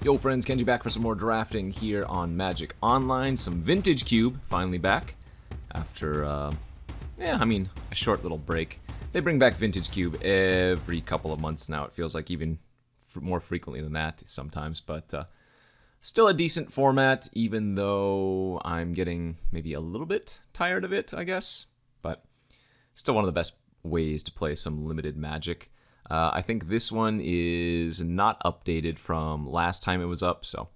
Yo friends, Kenji back for some more drafting here on Magic Online. Some Vintage Cube finally back after, a short little break. They bring back Vintage Cube every couple of months now. It feels like even more frequently than that sometimes, but still a decent format, even though I'm getting maybe a little bit tired of it, I guess. But still one of the best ways to play some limited Magic. I think this one is not updated from last time it was up, so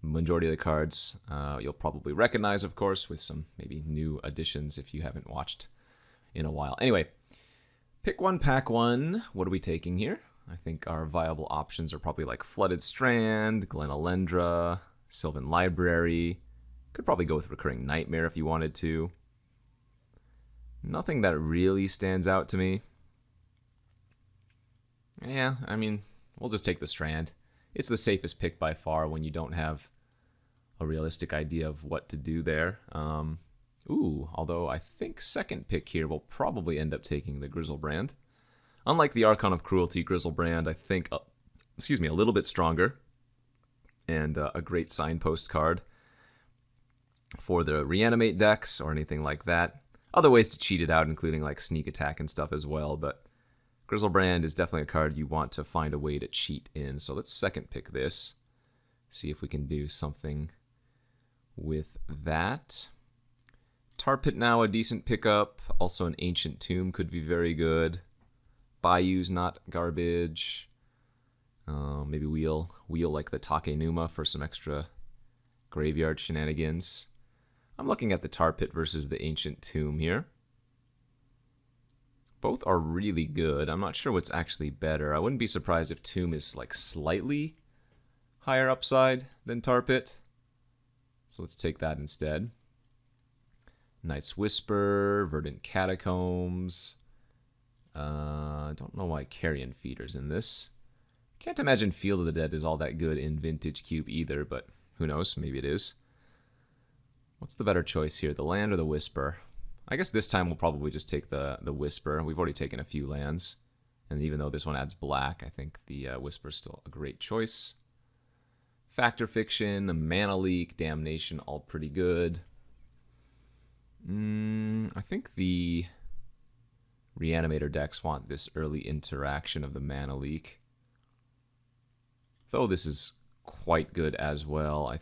majority of the cards you'll probably recognize, of course, with some maybe new additions if you haven't watched in a while. Anyway, pick one, pack one. What are we taking here? I think our viable options are probably like Flooded Strand, Glenalendra, Sylvan Library. Could probably go with Recurring Nightmare if you wanted to. Nothing that really stands out to me. Yeah, I mean, we'll just take the Strand. It's the safest pick by far when you don't have a realistic idea of what to do there. Although I think second pick here will probably end up taking the Griselbrand. Unlike the Archon of Cruelty, Griselbrand, I think, a little bit stronger. And a great signpost card for the Reanimate decks or anything like that. Other ways to cheat it out, including like Sneak Attack and stuff as well, but Griselbrand is definitely a card you want to find a way to cheat in. So let's second pick this. See if we can do something with that. Tar Pit now a decent pickup. Also an Ancient Tomb could be very good. Bayou's not garbage. Maybe wheel like the Takenuma for some extra graveyard shenanigans. I'm looking at the Tar Pit versus the Ancient Tomb here. Both are really good. I'm not sure what's actually better. I wouldn't be surprised if Tomb is like slightly higher upside than Tar Pit. So let's take that instead. Night's Whisper, Verdant Catacombs. I don't know why Carrion Feeder's in this. Can't imagine Field of the Dead is all that good in Vintage Cube either, but who knows, maybe it is. What's the better choice here, the land or the Whisper? I guess this time we'll probably just take the Whisper. We've already taken a few lands, and even though this one adds black, I think the Whisper is still a great choice. Factor Fiction, Mana Leak, Damnation, all pretty good. I think the Reanimator decks want this early interaction of the Mana Leak. Though this is quite good as well.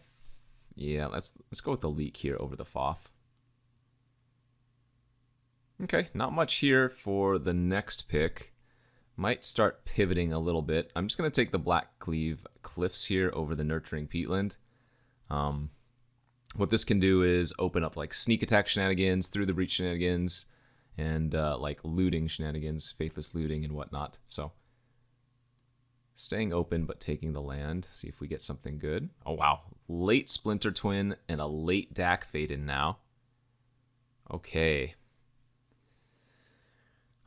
Let's go with the Leak here over the FOF. Okay, not much here for the next pick. Might start pivoting a little bit. I'm just going to take the Black Cleave Cliffs here over the Nurturing Peatland. What this can do is open up like Sneak Attack shenanigans, Through the Breach shenanigans, and like looting shenanigans, Faithless Looting and whatnot. So staying open but taking the land. See if we get something good. Oh wow, late Splinter Twin and a late Dak Fade-In now. Okay.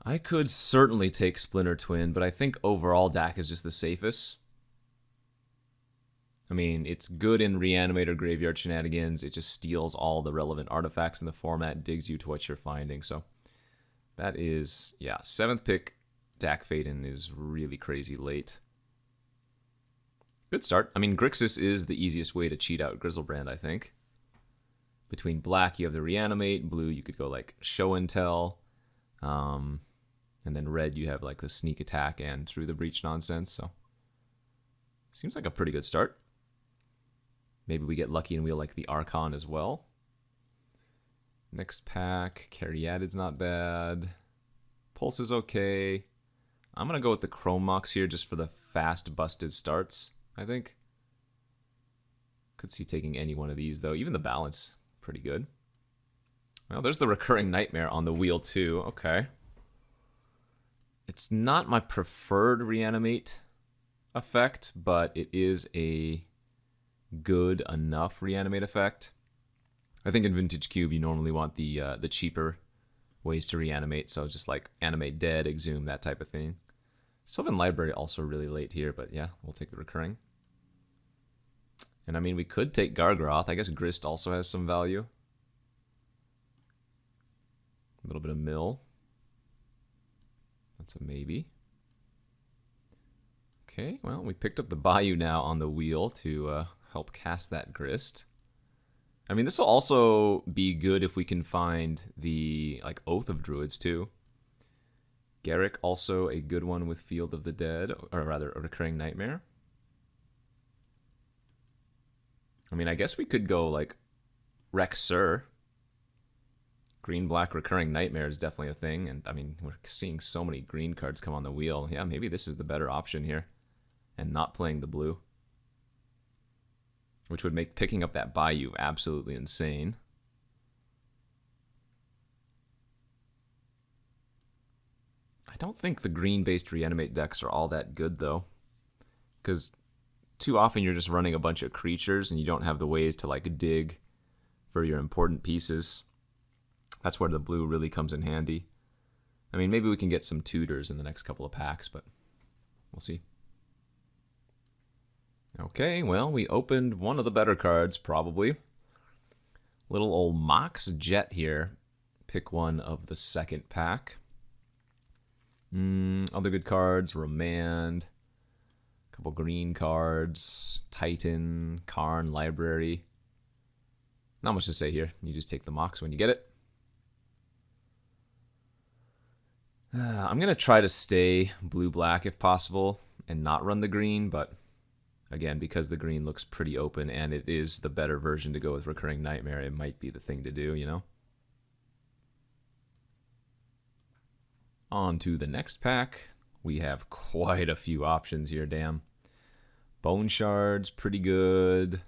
I could certainly take Splinter Twin, but I think overall Dak is just the safest. I mean, it's good in Reanimator graveyard shenanigans. It just steals all the relevant artifacts in the format, digs you to what you're finding. So that is, yeah, 7th pick, Dak Fade-In is really crazy late. Good start. I mean, Grixis is the easiest way to cheat out Griselbrand, I think. Between black, you have the Reanimate. Blue, you could go like Show and Tell. And then red, you have like the Sneak Attack and Through the Breach nonsense. So seems like a pretty good start. Maybe we get lucky and wheel like the Archon as well. Next pack, Caryatid's not bad. Pulse is okay. I'm going to go with the Chrome Mox here just for the fast busted starts, I think. Could see taking any one of these though. Even the Balance, pretty good. Well, there's the Recurring Nightmare on the wheel too. Okay. It's not my preferred Reanimate effect, but it is a good enough Reanimate effect. I think in Vintage Cube you normally want the cheaper ways to reanimate, so just like Animate Dead, Exhume, that type of thing. Sylvan Library also really late here, but yeah, we'll take the Recurring. And I mean, we could take Gargaroth. I guess Grist also has some value. A little bit of Mill. That's a maybe. Okay, well, we picked up the Bayou now on the wheel to help cast that Grist. I mean, this will also be good if we can find the, like, Oath of Druids, too. Garrick, also a good one with Field of the Dead, or rather, a Recurring Nightmare. I mean, I guess we could go, like, Rexur. Green-black Recurring Nightmare is definitely a thing, and, I mean, we're seeing so many green cards come on the wheel. Yeah, maybe this is the better option here, and not playing the blue. Which would make picking up that Bayou absolutely insane. I don't think the green-based Reanimate decks are all that good, though. Because too often you're just running a bunch of creatures and you don't have the ways to, like, dig for your important pieces. That's where the blue really comes in handy. I mean, maybe we can get some tutors in the next couple of packs, but we'll see. Okay, well, we opened one of the better cards, probably. Little old Mox Jet here. Pick one of the second pack. Other good cards, Remand. A couple green cards. Titan, Karn, Library. Not much to say here. You just take the Mox when you get it. I'm going to try to stay blue-black if possible and not run the green, but again, because the green looks pretty open and it is the better version to go with Recurring Nightmare, it might be the thing to do, you know? On to the next pack. We have quite a few options here, damn. Bone Shards, pretty good.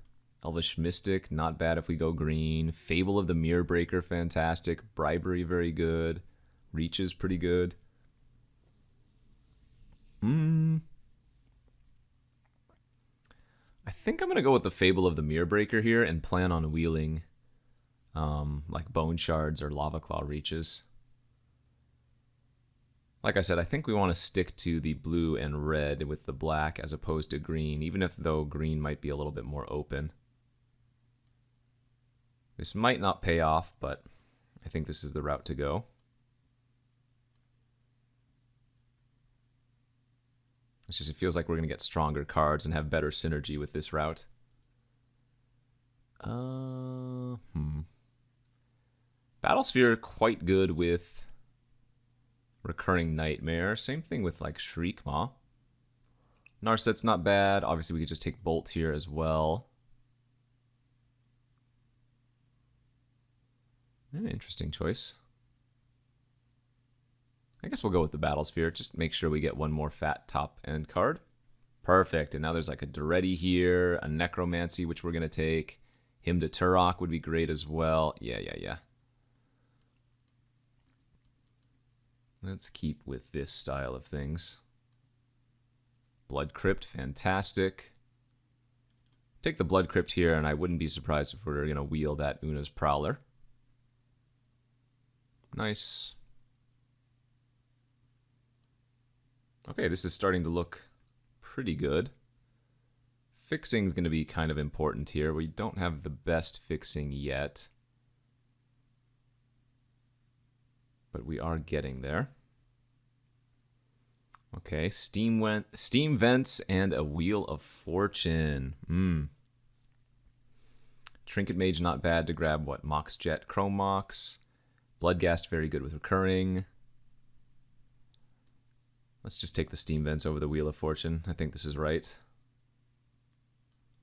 Elvish Mystic, not bad if we go green. Fable of the Mirror Breaker, fantastic. Bribery, very good. Reach is pretty good. I think I'm going to go with the Fable of the Mirror Breaker here and plan on wheeling like Bone Shards or Lava Claw Reaches. Like I said, I think we want to stick to the blue and red with the black as opposed to green, even if though green might be a little bit more open. This might not pay off, but I think this is the route to go. It's just, it feels like we're going to get stronger cards and have better synergy with this route. Battlesphere, quite good with Recurring Nightmare. Same thing with, like, Shriekmaw. Narset's not bad. Obviously, we could just take Bolt here as well. Interesting choice. I guess we'll go with the Battlesphere. Just make sure we get one more fat top end card. Perfect. And now there's like a Duretti here, a Necromancy, which we're going to take. Hymn to Turok would be great as well. Yeah. Let's keep with this style of things. Blood Crypt, fantastic. Take the Blood Crypt here, and I wouldn't be surprised if we're going to wheel that Una's Prowler. Nice. Okay, this is starting to look pretty good. Fixing's going to be kind of important here. We don't have the best fixing yet, but we are getting there. Okay, Steam Vents and a Wheel of Fortune. Trinket Mage, not bad to grab, what, Mox Jet, Chrome Mox. Bloodghast, very good with recurring. Let's just take the Steam Vents over the Wheel of Fortune. I think this is right.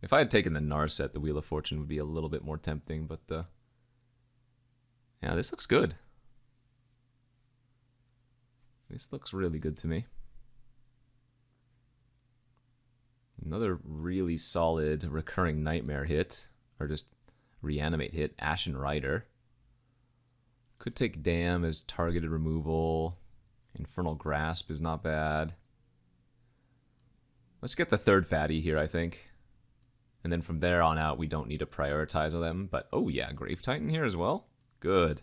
If I had taken the Narset, the Wheel of Fortune would be a little bit more tempting, but yeah, this looks good. This looks really good to me. Another really solid Recurring Nightmare hit, or just Reanimate hit, Ashen Rider. Could take Dam as targeted removal. Infernal Grasp is not bad. Let's get the third fatty here, I think. And then from there on out, we don't need to prioritize them. But, oh yeah, Grave Titan here as well. Good.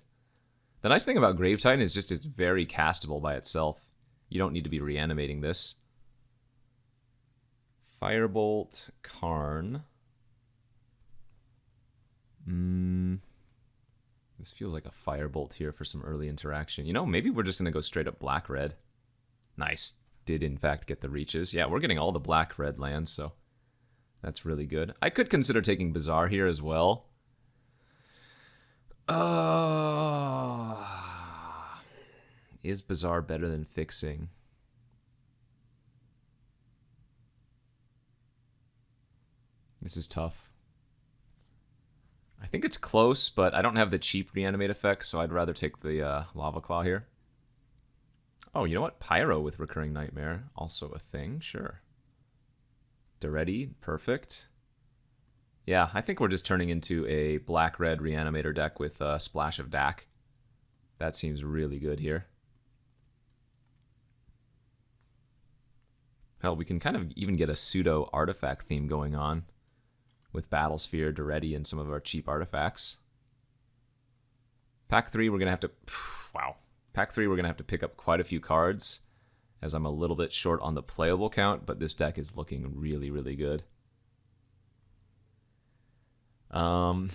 The nice thing about Grave Titan is just it's very castable by itself. You don't need to be reanimating this. Firebolt, Karn. This feels like a Firebolt here for some early interaction. You know, maybe we're just going to go straight up black-red. Nice. did in fact get the reaches. Yeah, we're getting all the black-red lands, so that's really good. I could consider taking Bazaar here as well. Is Bazaar better than fixing? This is tough. I think it's close, but I don't have the cheap reanimate effects, so I'd rather take the Lava Claw here. Oh, you know what? Pyro with Recurring Nightmare, also a thing, sure. Daretti, perfect. Yeah, I think we're just turning into a black-red Reanimator deck with a splash of DAC. That seems really good here. Hell, we can kind of even get a pseudo artifact theme going on with Battlesphere, Daretti, and some of our cheap artifacts. Pack 3, we're going to have to... Wow. Pack 3, we're going to have to pick up quite a few cards, as I'm a little bit short on the playable count, but this deck is looking really, really good. Not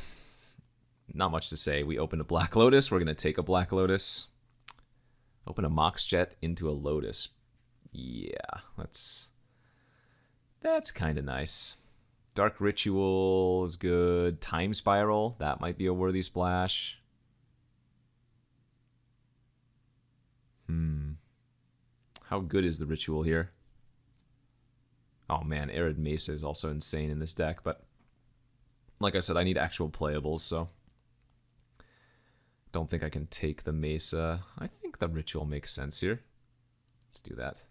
much to say. We opened a Black Lotus. We're going to take a Black Lotus. Open a Mox Jet into a Lotus. Yeah, that's kind of nice. Dark Ritual is good. Time Spiral, that might be a worthy splash. How good is the Ritual here? Oh man, Arid Mesa is also insane in this deck, but like I said, I need actual playables, so don't think I can take the Mesa. I think the Ritual makes sense here. Let's do that.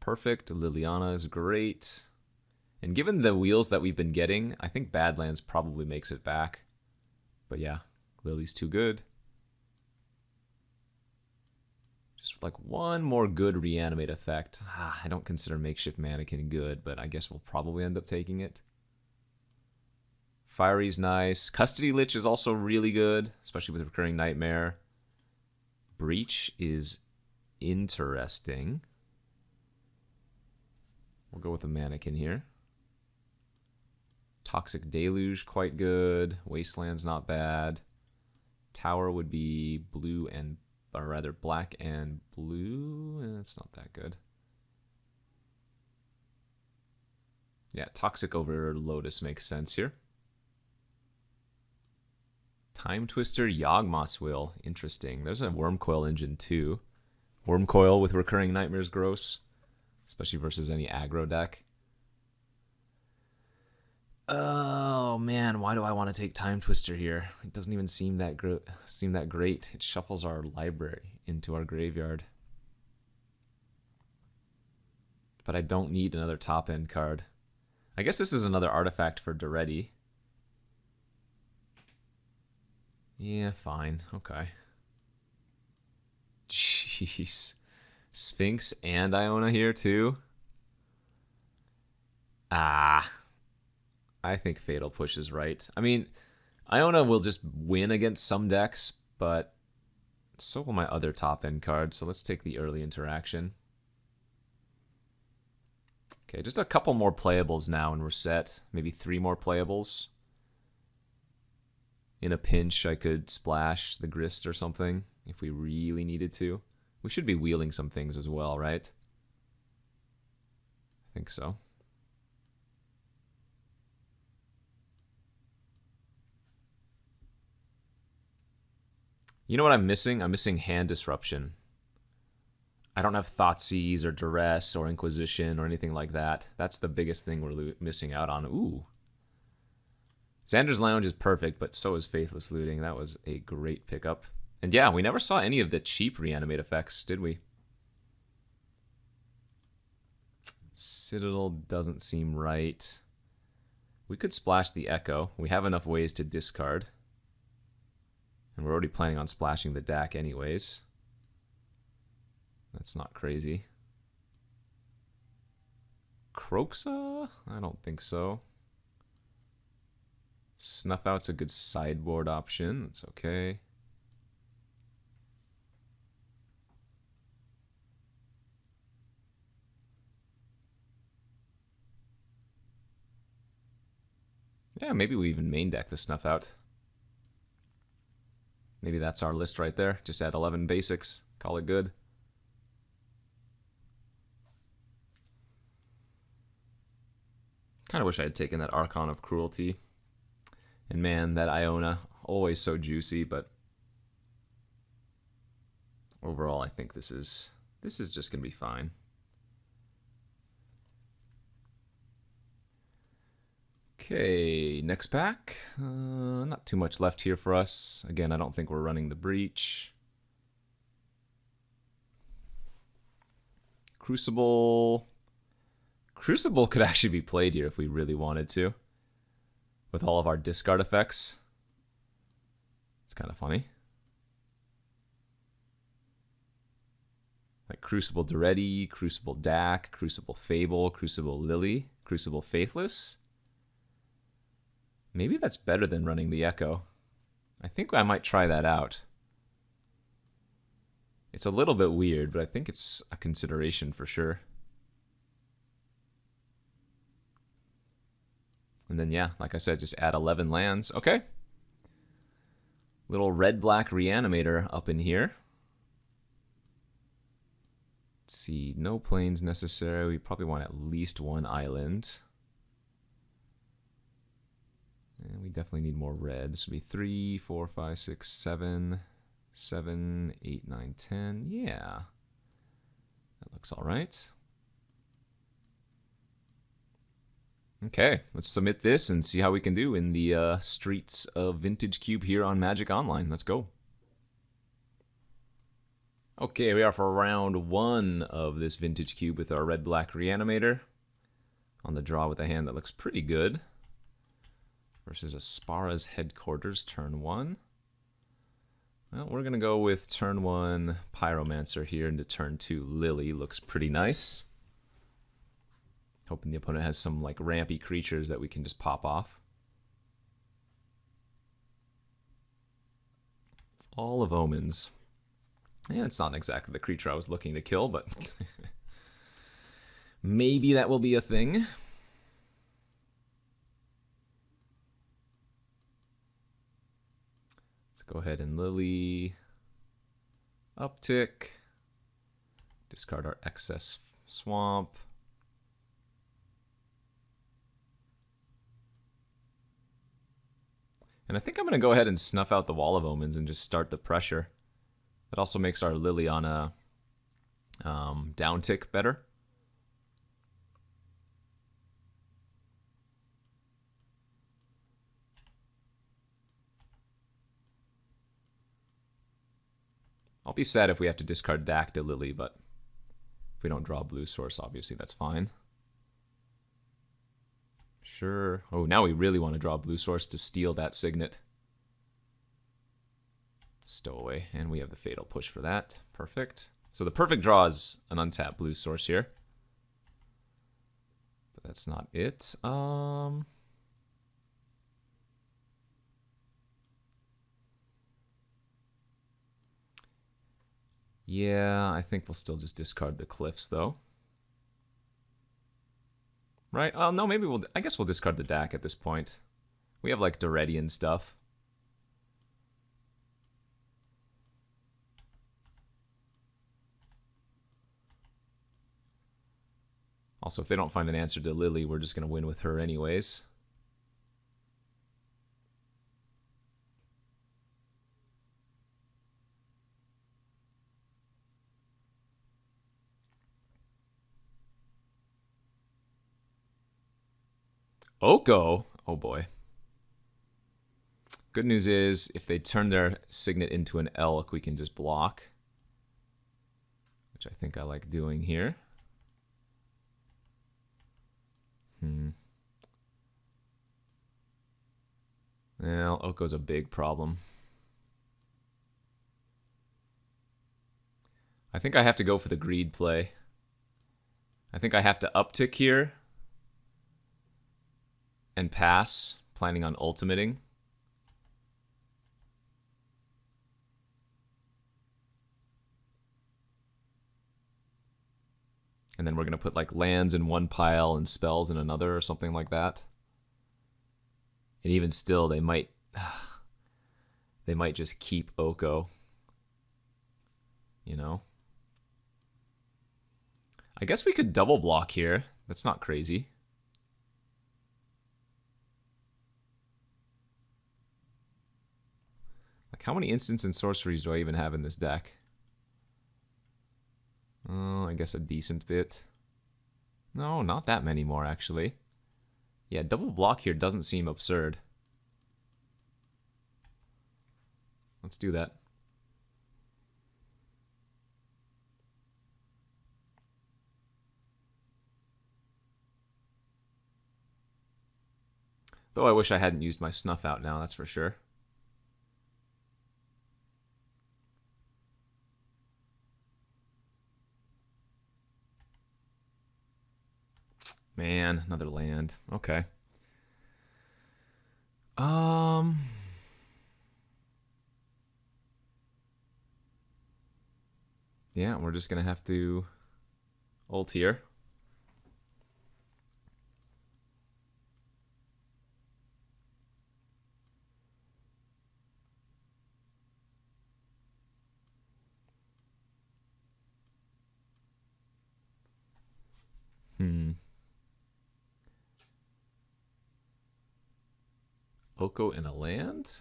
Perfect. Liliana is great. And given the wheels that we've been getting, I think Badlands probably makes it back. But yeah, Lily's too good. Just like one more good reanimate effect. I don't consider Makeshift Mannequin good, but I guess we'll probably end up taking it. Fiery's nice. Custody Lich is also really good, especially with Recurring Nightmare. Breach is interesting. We'll go with a Mannequin here. Toxic Deluge, quite good. Wasteland's not bad. Tower would be blue and, or rather black and blue. It's not that good. Yeah, Toxic over Lotus makes sense here. Time Twister, Yawgmoth's Will. Interesting. There's a Wormcoil engine too. Wormcoil with Recurring Nightmares gross. Especially versus any aggro deck. Oh man, why do I want to take Time Twister here? It doesn't even seem that great. It shuffles our library into our graveyard. But I don't need another top end card. I guess this is another artifact for Daretti. Yeah, fine. Okay. Jeez. Sphinx and Iona here too? I think Fatal Push is right. I mean, Iona will just win against some decks, but so will my other top-end cards, so let's take the early interaction. Okay, just a couple more playables now and we're set. Maybe 3 more playables. In a pinch, I could splash the Grist or something if we really needed to. We should be wheeling some things as well, right? I think so. You know what I'm missing? I'm missing Hand Disruption. I don't have Thoughtseize or Duress or Inquisition or anything like that. That's the biggest thing we're missing out on. Ooh. Xander's Lounge is perfect, but so is Faithless Looting. That was a great pickup. And yeah, we never saw any of the cheap reanimate effects, did we? Citadel doesn't seem right. We could splash the Echo. We have enough ways to discard. And we're already planning on splashing the DAC anyways. That's not crazy. Kroxa? I don't think so. Snuff Out's a good sideboard option. That's okay. Yeah, maybe we even main deck the Snuff Out. Maybe that's our list right there. Just add 11 basics. Call it good. Kind of wish I had taken that Archon of Cruelty. And man, that Iona, always so juicy, but overall I think this is just going to be fine. Okay, next pack. Not too much left here for us. Again, I don't think we're running the Breach. Crucible. Crucible could actually be played here if we really wanted to. With all of our discard effects. It's kind of funny. Like Crucible Duretti, Crucible Dak, Crucible Fable, Crucible Lily, Crucible Faithless. Maybe that's better than running the Echo. I think I might try that out. It's a little bit weird, but I think it's a consideration for sure. And then, yeah, like I said, just add 11 lands. Okay. Little red-black Reanimator up in here. Let's see, no planes necessary. We probably want at least one island. And we definitely need more red. This would be 3, 4, 5, 6, 7, 7, 8, 9, 10. Yeah. That looks all right. Okay, let's submit this and see how we can do in the streets of Vintage Cube here on Magic Online. Let's go. Okay, we are for round 1 of this Vintage Cube with our red-black Reanimator. On the draw with a hand that looks pretty good. Versus Aspara's Headquarters, turn 1. Well, we're going to go with turn 1 Pyromancer here into turn 2 Lily. Looks pretty nice. Hoping the opponent has some like rampy creatures that we can just pop off. All of Omens. Yeah, it's not exactly the creature I was looking to kill, but maybe that will be a thing. Let's go ahead and Lily. Uptick. Discard our excess swamp. And I think I'm going to go ahead and snuff out the Wall of Omens and just start the pressure. That also makes our Lily on a down tick better. I'll be sad if we have to discard Dak to Lily, but if we don't draw a blue source, obviously that's fine. Sure. Oh, now we really want to draw a blue source to steal that Signet. Stowaway. And we have the Fatal Push for that. Perfect. So the perfect draw is an untapped blue source here. But that's not it. Yeah, I think we'll still just discard the Cliffs, though. Right? Oh, no, maybe I guess we'll discard the Dak at this point. We have, like, Duretti and stuff. Also, if they don't find an answer to Lily, we're just going to win with her anyways. Oko? Oh boy. Good news is, if they turn their Signet into an Elk, we can just block. Which I think I like doing here. Well, Oko's a big problem. I think I have to go for the greed play. I think I have to uptick here and pass, planning on ultimating. And then we're going to put like lands in one pile and spells in another or something like that. And even still, they might just keep Oko. You know? I guess we could double block here. That's not crazy. how many instants and sorceries do I even have in this deck? Oh, I guess a decent bit. No, not that many more, actually. Yeah, double block here doesn't seem absurd. Let's do that. Though I wish I hadn't used my snuff out now, that's for sure. Man, another land. Okay. Yeah, we're just gonna have to ult here. Oko in a land?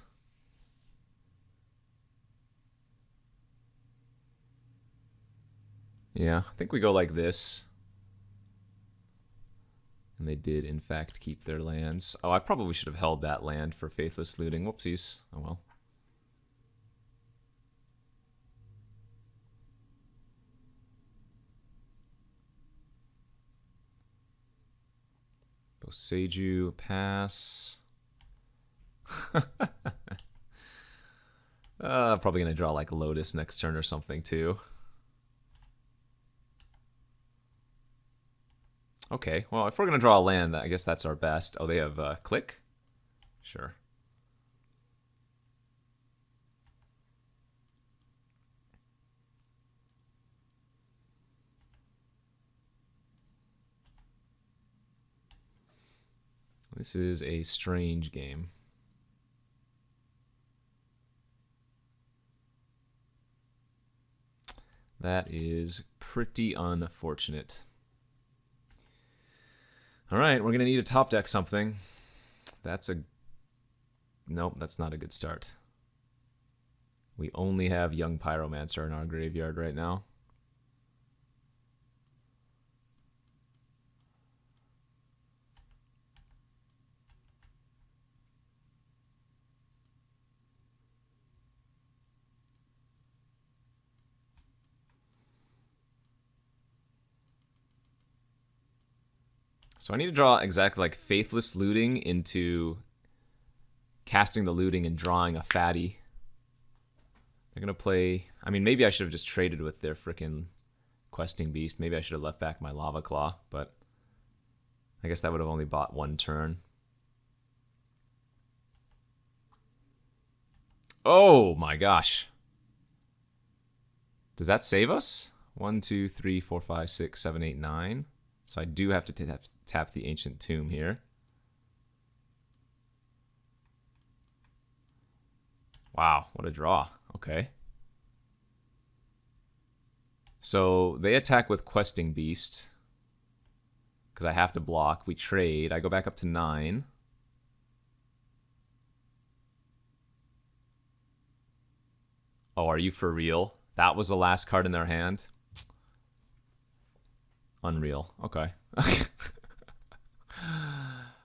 Yeah, I think we go like this. And they did, in fact, keep their lands. Oh, I probably should have held that land for Faithless Looting. Whoopsies. Oh well. Boseiju, pass. Probably going to draw like Lotus next turn or something, too. Okay, well, if we're going to draw a land, I guess that's our best. Oh, they have click? Sure. This is a strange game. That is pretty unfortunate. Alright, we're going to need to top deck something. That's a... Nope, that's not a good start. We only have Young Pyromancer in our graveyard right now. So I need to draw exactly like Faithless Looting into casting the looting and drawing a fatty. They're going to play... I mean, maybe I should have just traded with their frickin' Questing Beast. Maybe I should have left back my Lava Claw, but I guess that would have only bought one turn. Oh my gosh. Does that save us? 1, 2, 3, 4, 5, 6, 7, 8, 9. So I do have to tap the Ancient Tomb here. Wow, what a draw. Okay. So they attack with Questing Beast. Because I have to block. We trade. I go back up to 9. Oh, are you for real? That was the last card in their hand? Unreal. Okay.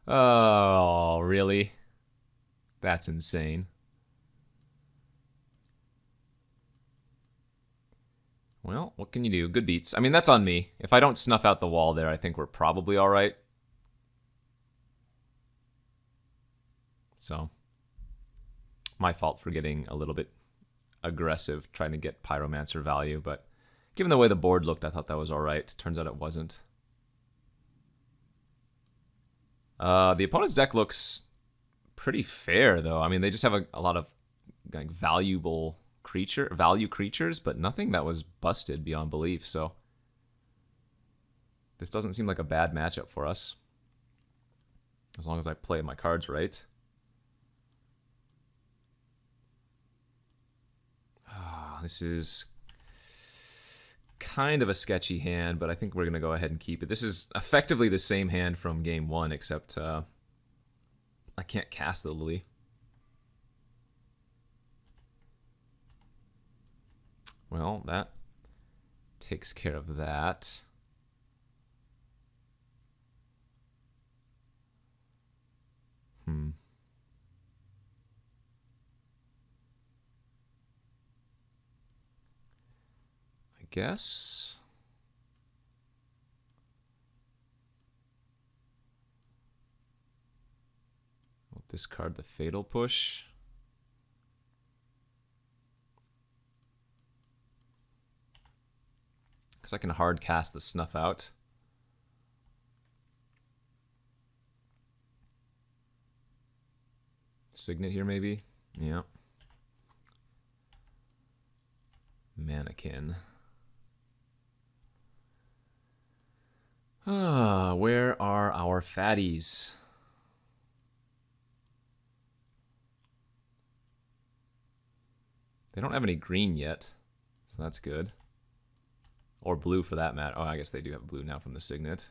Oh, really? That's insane. Well, what can you do? Good beats. I mean, that's on me. If I don't snuff out the wall there, I think we're probably all right. So, my fault for getting a little bit aggressive trying to get Pyromancer value, but given the way the board looked, I thought that was all right. Turns out it wasn't. The opponent's deck looks pretty fair, though. I mean, they just have a lot of like value creatures, but nothing that was busted beyond belief. So this doesn't seem like a bad matchup for us, as long as I play my cards right. This is kind of a sketchy hand, but I think we're going to go ahead and keep it. This is effectively the same hand from game 1, except I can't cast the Lily. Well, that takes care of that. I guess. We'll discard the Fatal Push. Because I can hard cast the Snuff Out. Signet here, maybe? Yeah. Mannequin. Where are our fatties? They don't have any green yet, so that's good. Or blue for that matter. Oh, I guess they do have blue now from the Signet.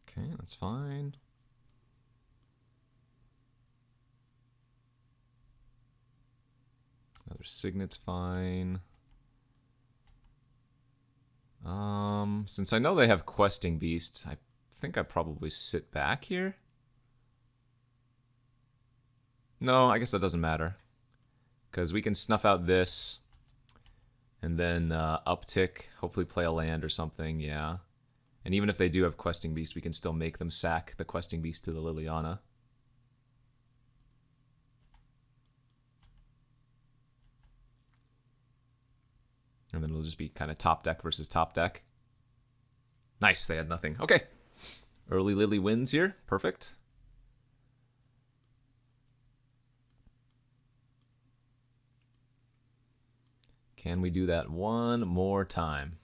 Okay, that's fine. Another Signet's fine. Since I know they have Questing Beast, I think I probably sit back here. No, I guess that doesn't matter. Because we can snuff out this, and then uptick, hopefully play a land or something, yeah. And even if they do have Questing Beast, we can still make them sack the Questing Beast to the Liliana. And then it'll just be kind of top deck versus top deck. Nice, they had nothing. Okay. Early Lily wins here. Perfect. Can we do that one more time?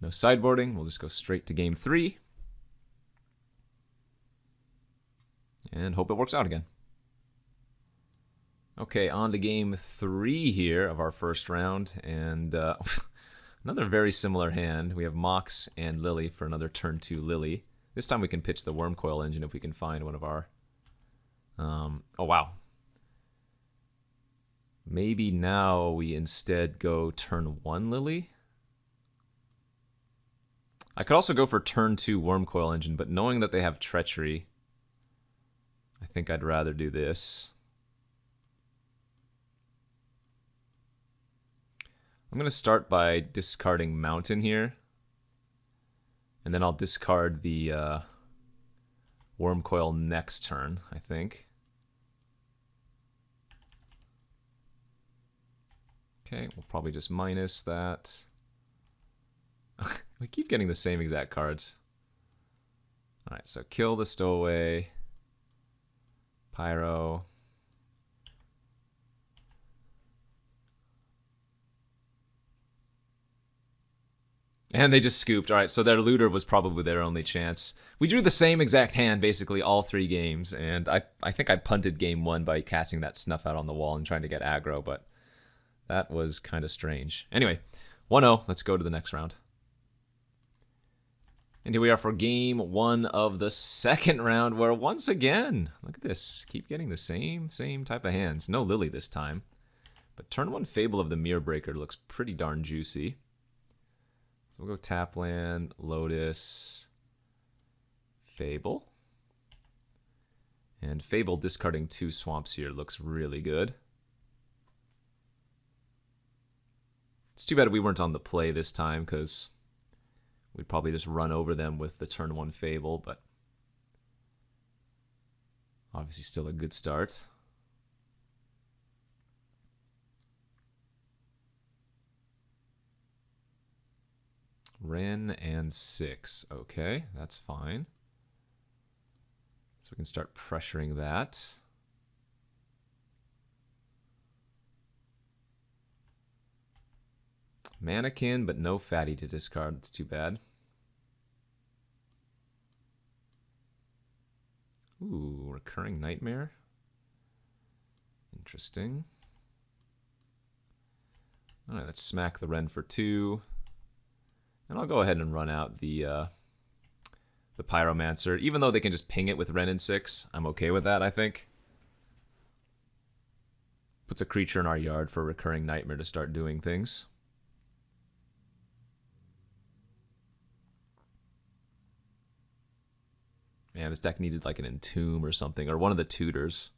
No sideboarding. We'll just go straight to game 3. And hope it works out again. Okay, on to game 3 here of our first round. And another very similar hand. We have Mox and Lily for another turn 2 Lily. This time we can pitch the Wormcoil Engine if we can find one of our... oh, wow. Maybe now we instead go turn 1 Lily. I could also go for turn 2 Wormcoil Engine, but knowing that they have Treachery, I think I'd rather do this. I'm going to start by discarding Mountain here. And then I'll discard the Wormcoil next turn, I think. Okay, we'll probably just minus that. We keep getting the same exact cards. Alright, so kill the Stowaway. Pyro. And they just scooped. Alright, so their looter was probably their only chance. We drew the same exact hand basically all 3 games, and I think I punted game 1 by casting that Snuff Out on the wall and trying to get aggro, but that was kind of strange. Anyway, 1-0. Let's go to the next round. And here we are for game 1 of the second round, where once again, look at this, keep getting the same type of hands. No Lily this time. But turn 1 Fable of the Mirror Breaker looks pretty darn juicy. So we'll go tap land, Lotus, Fable. And Fable discarding 2 swamps here looks really good. It's too bad we weren't on the play this time, because we'd probably just run over them with the turn 1 Fable, but obviously still a good start. Ren and 6. Okay, that's fine. So we can start pressuring that. Mannequin, but no fatty to discard. That's too bad. Ooh, Recurring Nightmare. Interesting. Alright, let's smack the Ren for 2. And I'll go ahead and run out the Pyromancer. Even though they can just ping it with Ren and 6, I'm okay with that, I think. Puts a creature in our yard for Recurring Nightmare to start doing things. Man, this deck needed like an Entomb or something, or one of the tutors.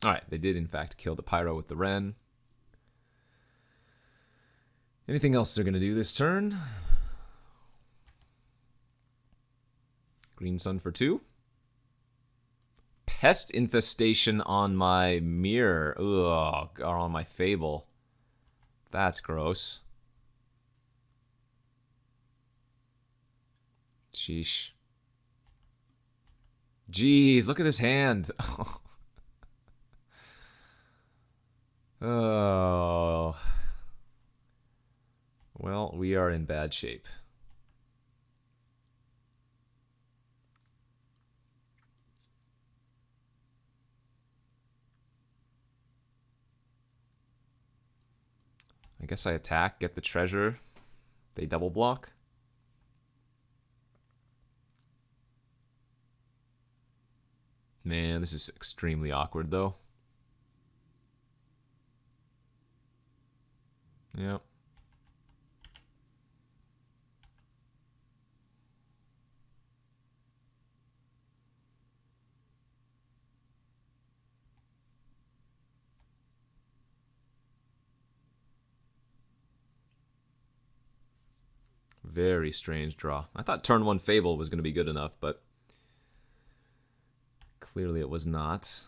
Alright, they did in fact kill the Pyro with the Ren. Anything else they're going to do this turn? Green Sun for 2. Pest Infestation on my Mirror. Ugh, or on my Fable. That's gross. Sheesh. Jeez, look at this hand. Oh. Well, we are in bad shape. I guess I attack, get the treasure. They double block. Man, this is extremely awkward though. Yep. Very strange draw. I thought turn 1 Fable was going to be good enough, but clearly it was not.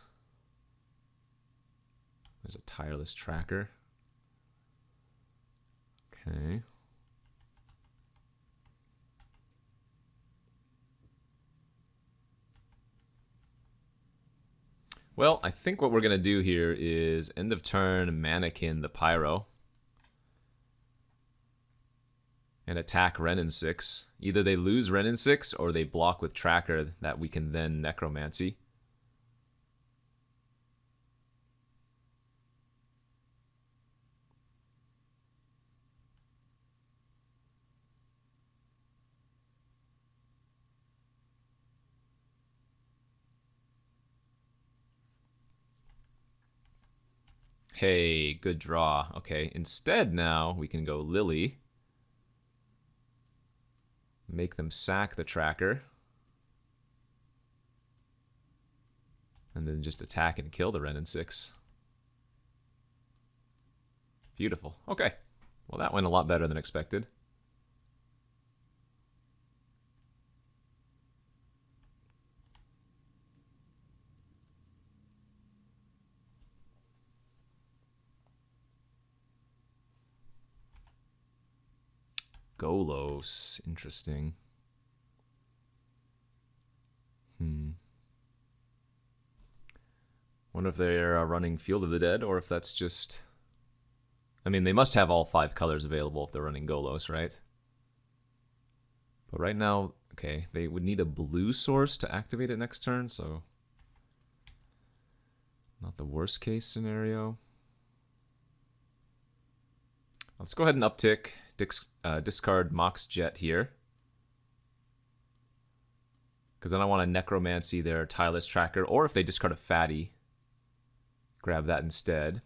There's a Tireless Tracker. Okay. Well, I think what we're going to do here is end of turn Mannequin the Pyro. And attack Ren and 6. Either they lose Ren and 6 or they block with Tracker that we can then Necromancy. Hey, good draw. Okay, instead now we can go Lily. Make them sack the Tracker. And then just attack and kill the Ren and 6. Beautiful. Okay. Well, that went a lot better than expected. Golos. Interesting. Wonder if they're running Field of the Dead, or if that's just... I mean, they must have all 5 colors available if they're running Golos, right? But right now, okay, they would need a blue source to activate it next turn, so... Not the worst case scenario. Let's go ahead and uptick. Discard Mox Jet here. Because then I want to Necromancy their Tireless Tracker, or if they discard a Fatty, grab that instead.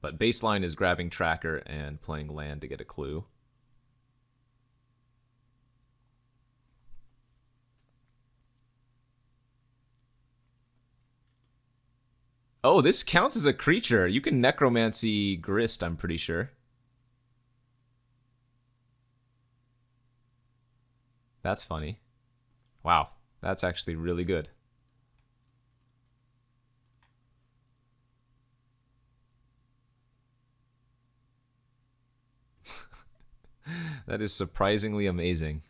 But baseline is grabbing Tracker and playing land to get a clue. Oh, this counts as a creature. You can Necromancy Grist, I'm pretty sure. That's funny. Wow, that's actually really good. That is surprisingly amazing.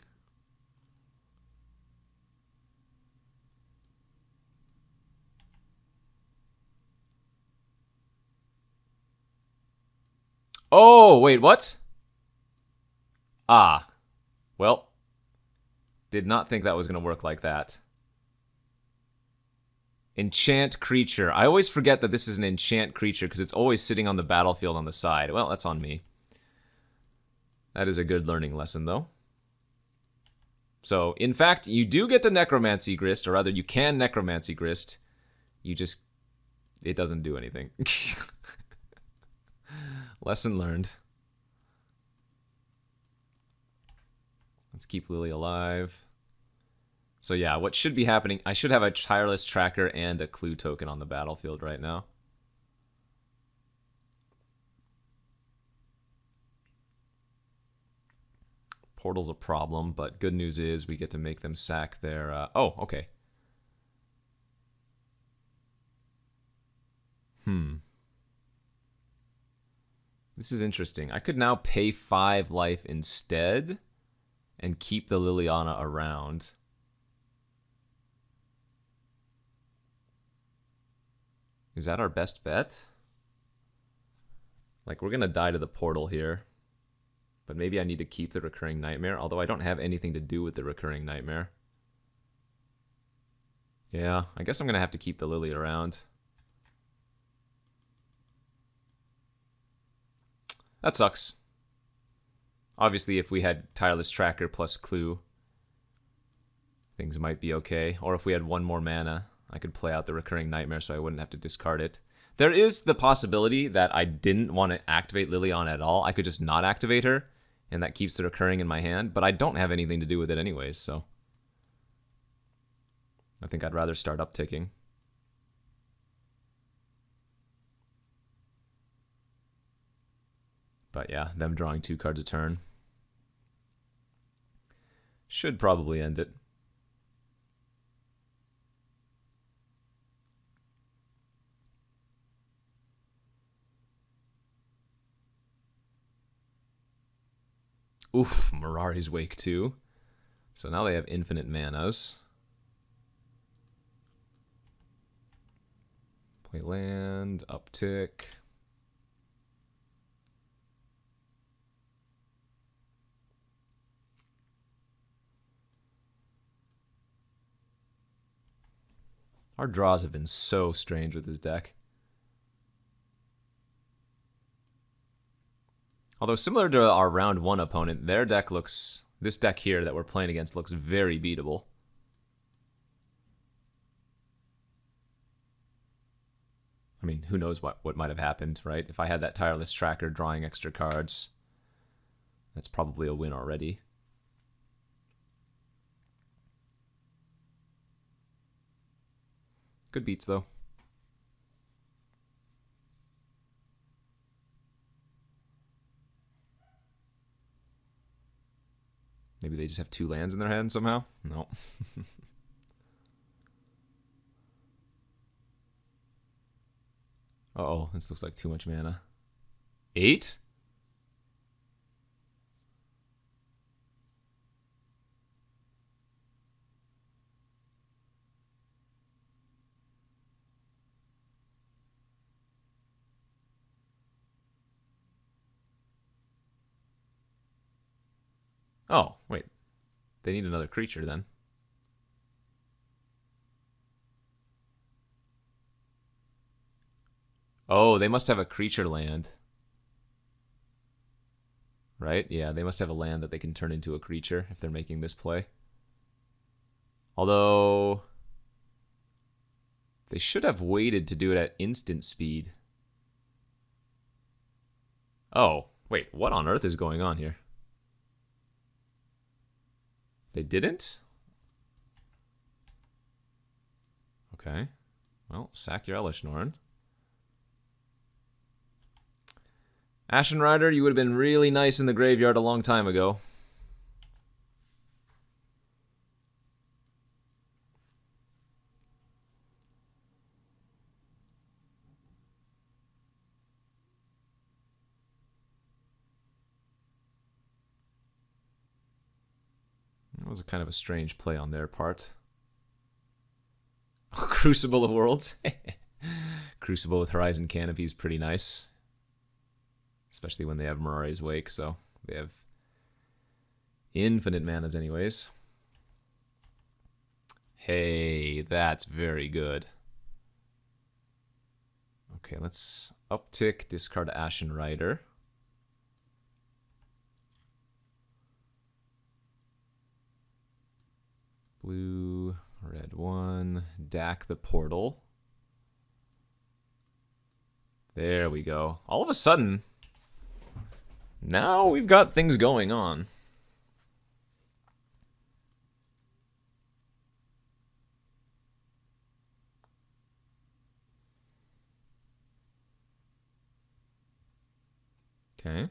Oh, wait, what? Ah, well, did not think that was going to work like that. Enchant creature. I always forget that this is an enchant creature because it's always sitting on the battlefield on the side. Well, that's on me. That is a good learning lesson, though. So, in fact, you do get to Necromancy Grist, or rather, you can Necromancy Grist. You just... it doesn't do anything. Lesson learned. Let's keep Lily alive. So yeah, what should be happening, I should have a Tireless Tracker and a Clue token on the battlefield right now. Portal's a problem, but good news is we get to make them sack their... oh, okay. This is interesting. I could now pay 5 life instead and keep the Liliana around. Is that our best bet? Like, we're going to die to the portal here. But maybe I need to keep the Recurring Nightmare, although I don't have anything to do with the Recurring Nightmare. Yeah, I guess I'm going to have to keep the Lily around. That sucks. Obviously, if we had Tireless Tracker plus Clue, things might be okay. Or if we had 1 more mana, I could play out the Recurring Nightmare so I wouldn't have to discard it. There is the possibility that I didn't want to activate Liliana at all. I could just not activate her, and that keeps the Recurring in my hand. But I don't have anything to do with it anyways, so... I think I'd rather start upticking. But yeah, them drawing 2 cards a turn should probably end it. Oof, Mirari's Wake too. So now they have infinite manas. Play land, uptick. Our draws have been so strange with this deck. Although similar to our round 1 opponent, their deck looks... this deck here that we're playing against looks very beatable. I mean, who knows what might have happened, right? If I had that Tireless Tracker drawing extra cards, that's probably a win already. Good beats, though. Maybe they just have 2 lands in their hand somehow? No. Uh-oh, this looks like too much mana. 8? Oh, wait. They need another creature then. Oh, they must have a creature land. Right? Yeah, they must have a land that they can turn into a creature if they're making this play. Although... they should have waited to do it at instant speed. Oh, wait, what on earth is going on here? They didn't? Okay. Well, sack your Elishnorn. Ashen Rider, you would have been really nice in the graveyard a long time ago. That was a kind of a strange play on their part. Crucible of Worlds. Crucible with Horizon Canopy is pretty nice. Especially when they have Mirari's Wake, so they have infinite manas anyways. Hey, that's very good. Okay, let's uptick, discard Ashen Rider. Blue, red 1, Dak the Portal. There we go. All of a sudden, now we've got things going on. Okay.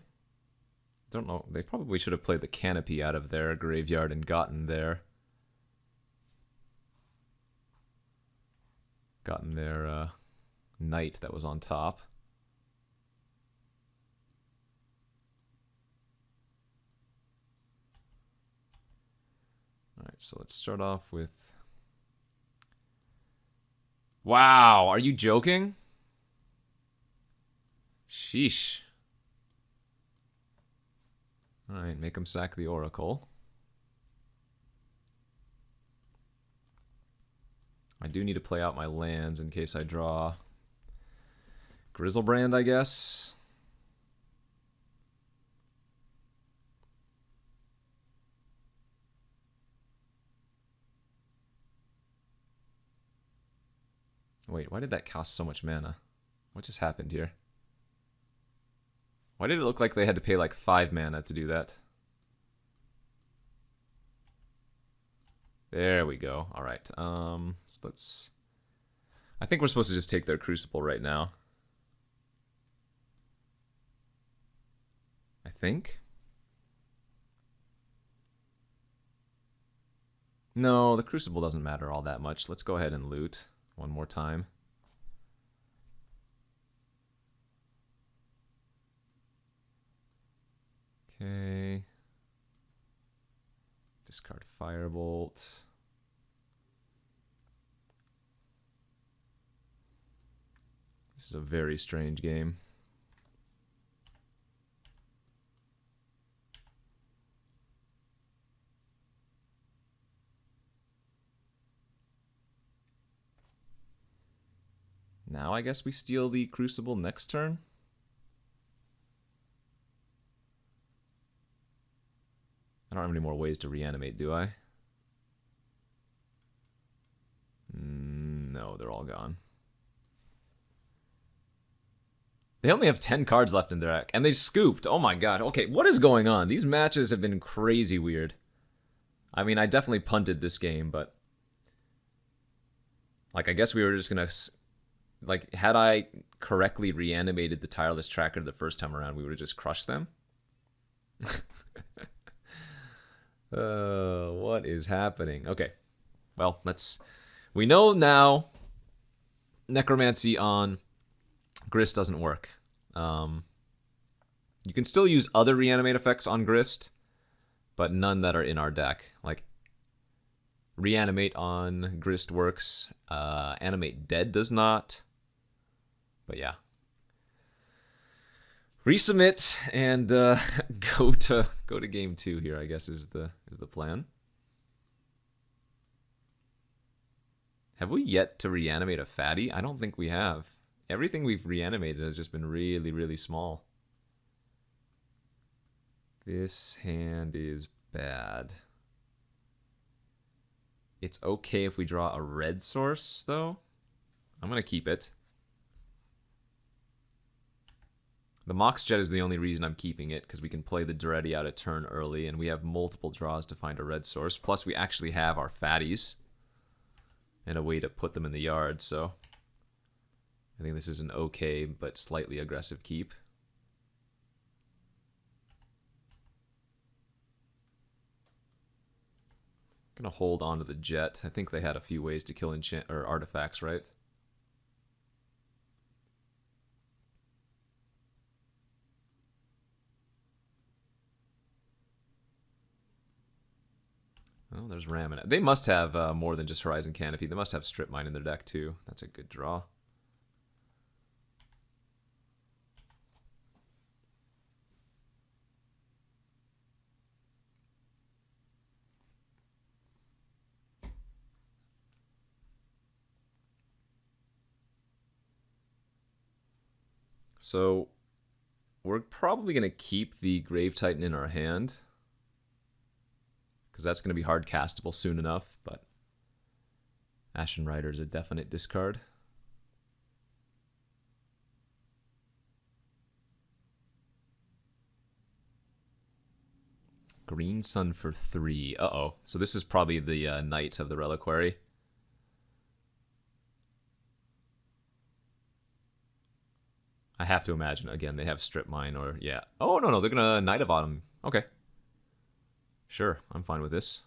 Don't know. They probably should have played the Canopy out of their graveyard and gotten their knight that was on top. Alright, so let's start off with... Wow, are you joking? Sheesh. Alright, make him sack the Oracle. I do need to play out my lands in case I draw Grizzlebrand, I guess. Wait, why did that cost so much mana? What just happened here? Why did it look like they had to pay like 5 mana to do that? There we go. Alright, so let's... I think we're supposed to just take their Crucible right now. I think. No, the Crucible doesn't matter all that much. Let's go ahead and loot one more time. Okay. Discard Firebolt. This is a very strange game. Now I guess we steal the Crucible next turn. I don't have any more ways to reanimate, do I? No, they're all gone. They only have 10 cards left in their deck, and they scooped. Oh my god. Okay, what is going on? These matches have been crazy weird. I mean, I definitely punted this game, but... like, I guess we were just gonna... like, had I correctly reanimated the Tireless Tracker the first time around, we would have just crushed them. What is happening? Okay. Well, let's... we know now Necromancy on Grist doesn't work. You can still use other reanimate effects on Grist, but none that are in our deck. Like, Reanimate on Grist works. Animate Dead does not. But yeah. Resubmit and go to game 2 here, I guess is the plan. Have we yet to reanimate a fatty? I don't think we have. Everything we've reanimated has just been really, really small. This hand is bad. It's okay if we draw a red source, though. I'm going to keep it. The Mox Jet is the only reason I'm keeping it, because we can play the Duretti out a turn early, and we have multiple draws to find a red source. Plus, we actually have our fatties and a way to put them in the yard, so I think this is an okay but slightly aggressive keep. I'm gonna hold on to the Jet. I think they had a few ways to kill enchant or artifacts, right? Oh, there's Ramin. They must have more than just Horizon Canopy. They must have Strip Mine in their deck too. That's a good draw. So we're probably going to keep the Grave Titan in our hand, because that's going to be hard castable soon enough, but Ashen Rider is a definite discard. Green Sun for 3. Uh-oh. So this is probably the Knight of the Reliquary. I have to imagine, again, they have Strip Mine or, yeah. Oh, no, they're going to Knight of Autumn. Okay. Sure, I'm fine with this.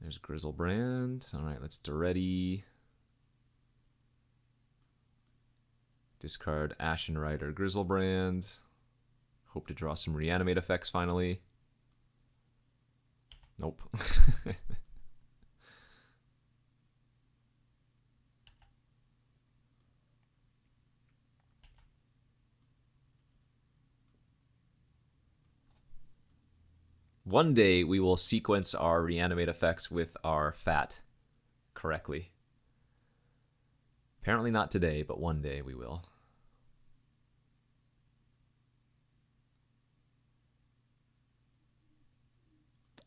There's Grizzlebrand. All right, let's Duretti. Discard Ashen Rider, Grizzlebrand. Hope to draw some Reanimate effects finally. Nope. One day we will sequence our Reanimate effects with our fat correctly. Apparently not today, but one day we will.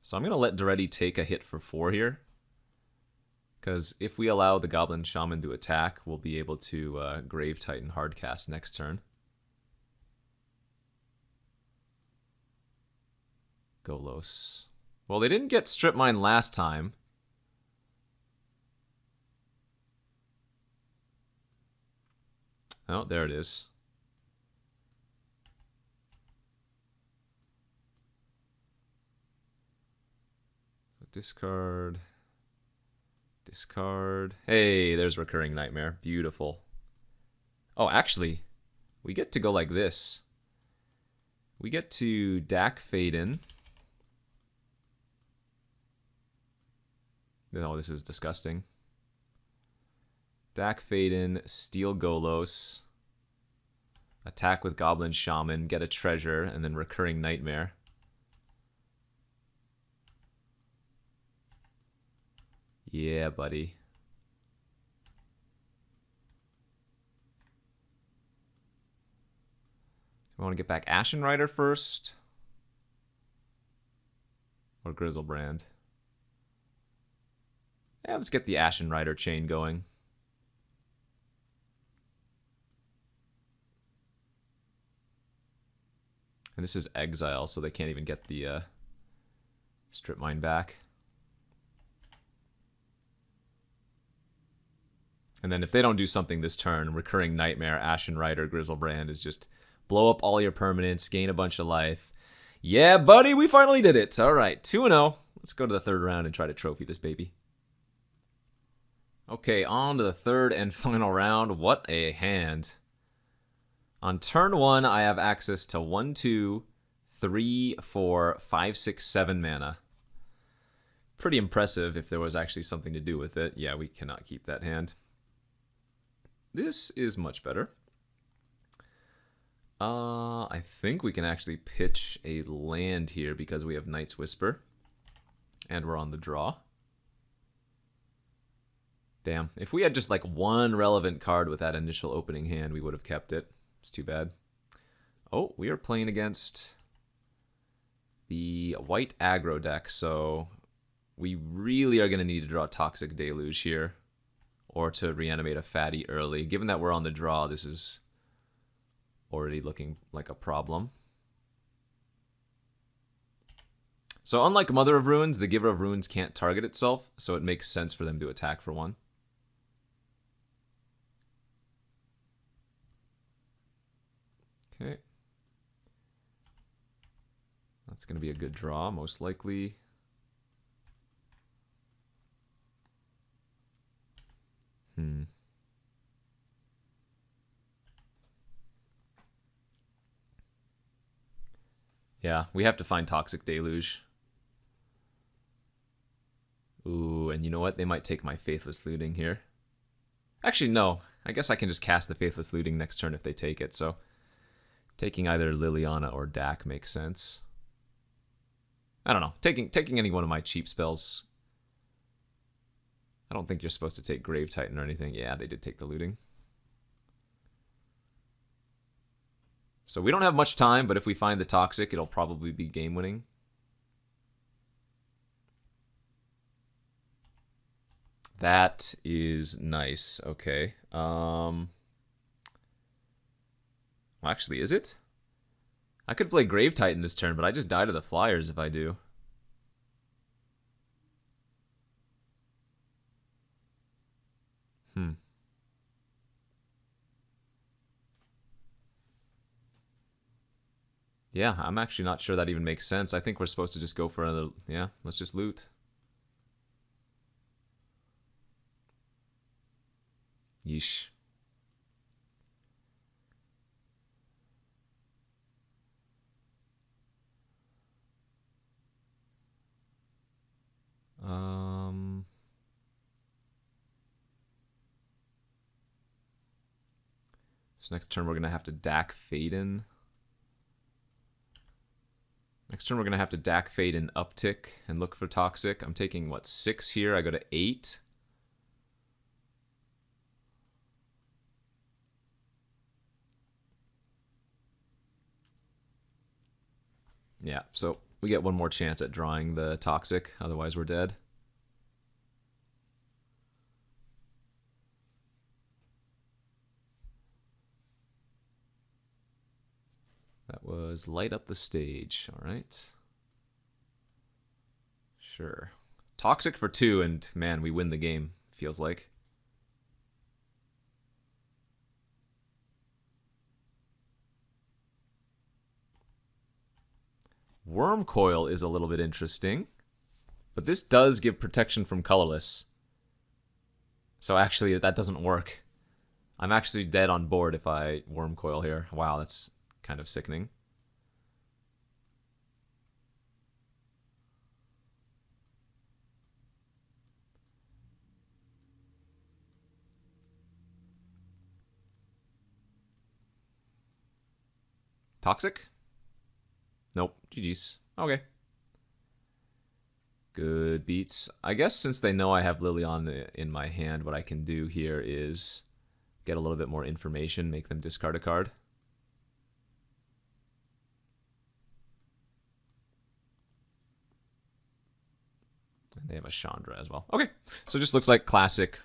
So I'm going to let Duretti take a hit for 4 here, because if we allow the Goblin Shaman to attack, we'll be able to Grave Titan hardcast next turn. Golos. Well, they didn't get Strip Mine last time. Oh, there it is. So discard. Discard. Hey, there's Recurring Nightmare. Beautiful. Oh, actually, we get to go like this. We get to Dak Faden. Oh, this is disgusting. Dak Faden, steal Golos, attack with Goblin Shaman, get a treasure, and then Recurring Nightmare. Yeah, buddy. We want to get back Ashen Rider first? Or Grizzlebrand? Yeah, let's get the Ashen Rider chain going. And this is Exile, so they can't even get the Strip Mine back. And then if they don't do something this turn, Recurring Nightmare, Ashen Rider, Grizzlebrand is just blow up all your permanents, gain a bunch of life. Yeah, buddy, we finally did it. All right, 2-0. Let's go to the third round and try to trophy this baby. Okay, on to the third and final round. What a hand. On turn 1, I have access to 1, 2, 3, 4, 5, 6, 7 mana. Pretty impressive if there was actually something to do with it. Yeah, we cannot keep that hand. This is much better. I think we can actually pitch a land here because we have Night's Whisper. And we're on the draw. Damn, if we had just like one relevant card with that initial opening hand, we would have kept it. It's too bad. Oh, we are playing against the white aggro deck, so we really are going to need to draw Toxic Deluge here, or to reanimate a fatty early. Given that we're on the draw, this is already looking like a problem. So unlike Mother of Runes, the Giver of Runes can't target itself, so it makes sense for them to attack for 1. Okay. That's going to be a good draw, most likely. Yeah, we have to find Toxic Deluge. Ooh, and you know what? They might take my Faithless Looting here. Actually, no. I guess I can just cast the Faithless Looting next turn if they take it, so taking either Liliana or Dak makes sense. I don't know. Taking any one of my cheap spells I don't think you're supposed to take Grave Titan or anything. Yeah, they did take the looting. So we don't have much time, but if we find the Toxic, it'll probably be game winning. That is nice. Okay. Actually, is it? I could play Grave Titan this turn, but I just die to the Flyers if I do. Yeah, I'm actually not sure that even makes sense. I think we're supposed to just go for another... Yeah, let's just loot. Yeesh. So next turn we're going to have to Dak Faden. Next turn we're going to have to Dak Faden Uptick and look for Toxic. I'm taking, what, 6 here? I go to 8. Yeah, so we get one more chance at drawing the Toxic, otherwise we're dead. That was Light Up the Stage, alright. Sure. Toxic for 2, and man, we win the game, feels like. Worm Coil is a little bit interesting, but this does give protection from colorless. So actually, that doesn't work. I'm actually dead on board if I Worm Coil here. Wow, that's kind of sickening. Toxic? Nope. GG's. Okay. Good beats. I guess since they know I have Liliana in my hand, what I can do here is get a little bit more information, make them discard a card. And they have a Chandra as well. Okay. So it just looks like classic.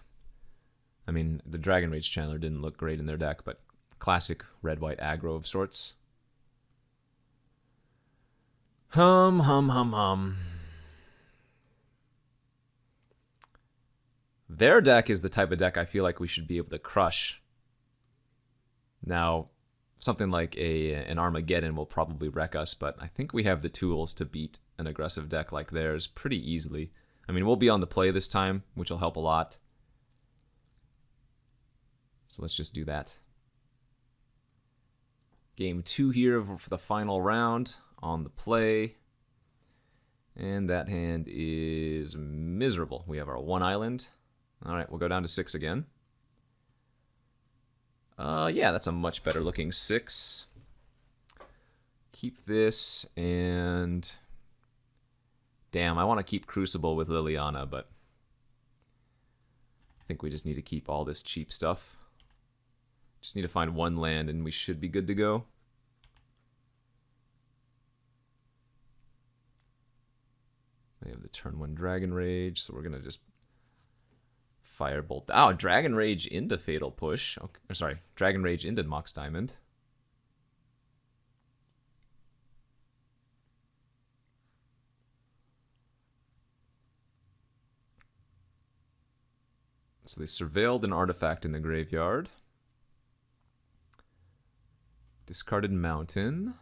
I mean, the Dragon Rage Channeler didn't look great in their deck, but classic red-white aggro of sorts. Hum. Their deck is the type of deck I feel like we should be able to crush. Now, something like an Armageddon will probably wreck us, but I think we have the tools to beat an aggressive deck like theirs pretty easily. I mean, we'll be on the play this time, which will help a lot. So let's just do that. Game 2 here for the final round. On the play, and that hand is miserable. We have our 1 island. All right, we'll go down to 6 again. Yeah, that's a much better looking 6. Keep this, and damn, I want to keep Crucible with Liliana, but I think we just need to keep all this cheap stuff. Just need to find 1 land, and we should be good to go. They have the turn 1 Dragon Rage, so we're going to just Firebolt. Oh, Dragon Rage into Fatal Push. Okay, sorry, Dragon Rage into Mox Diamond. So they surveilled an artifact in the graveyard. Discarded Mountain.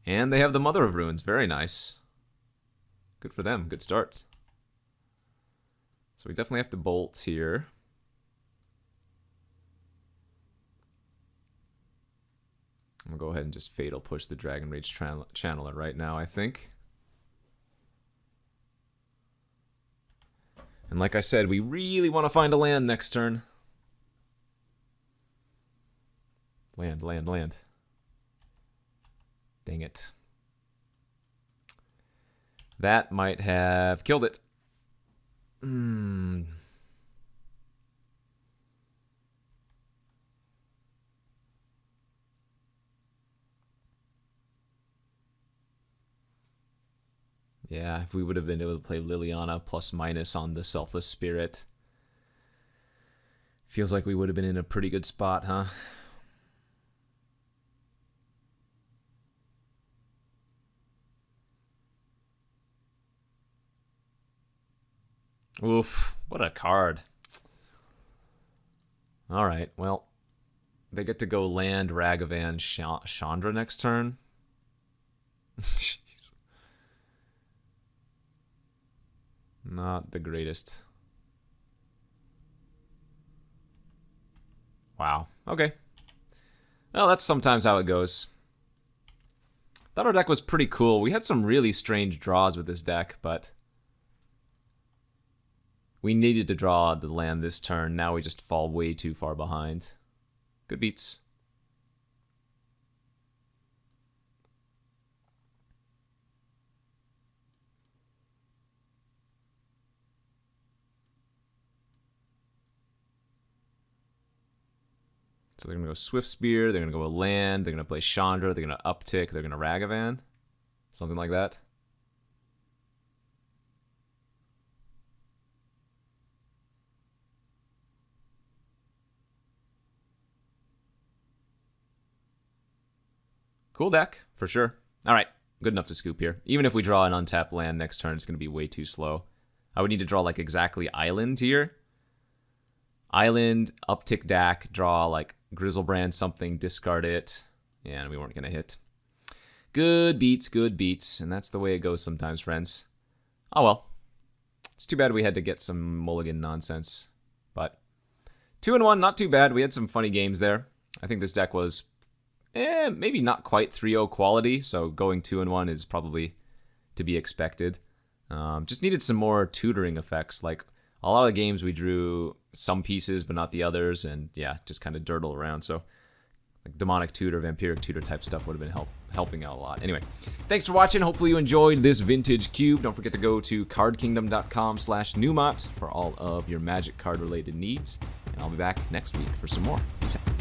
And they have the Mother of Ruins. Very nice. Good for them. Good start. So we definitely have to bolt here. I'm going to go ahead and just Fatal Push the Dragon Rage Channeler right now, I think. And like I said, we really want to find a land next turn. Land. Dang it. That might have killed it. Hmm. Yeah, if we would have been able to play Liliana plus minus on the Selfless Spirit. Feels like we would have been in a pretty good spot, huh? Oof, what a card. Alright, well, they get to go land Ragavan Chandra next turn. Jeez. Not the greatest. Wow, okay. Well, that's sometimes how it goes. Thought our deck was pretty cool. We had some really strange draws with this deck, but we needed to draw the land this turn. Now we just fall way too far behind. Good beats. So they're going to go Swift Spear, they're going to go a land, they're going to play Chandra, they're going to uptick, they're going to Ragavan. Something like that. Cool deck, for sure. Alright, good enough to scoop here. Even if we draw an untapped land next turn, it's going to be way too slow. I would need to draw like exactly Island here. Island, uptick Dak, draw like Grizzlebrand something, discard it. Yeah, and we weren't going to hit. Good beats, and that's the way it goes sometimes, friends. Oh well. It's too bad we had to get some mulligan nonsense. But 2-1, not too bad. We had some funny games there. I think this deck was maybe not quite 3-0 quality, so going 2-1 is probably to be expected. Just needed some more tutoring effects. Like, a lot of the games we drew some pieces, but not the others, and yeah, just kind of dirtle around. So, like Demonic Tutor, Vampiric Tutor type stuff would have been helping out a lot. Anyway, thanks for watching. Hopefully you enjoyed this vintage cube. Don't forget to go to cardkingdom.com/Numot for all of your Magic card related needs. And I'll be back next week for some more. Peace out.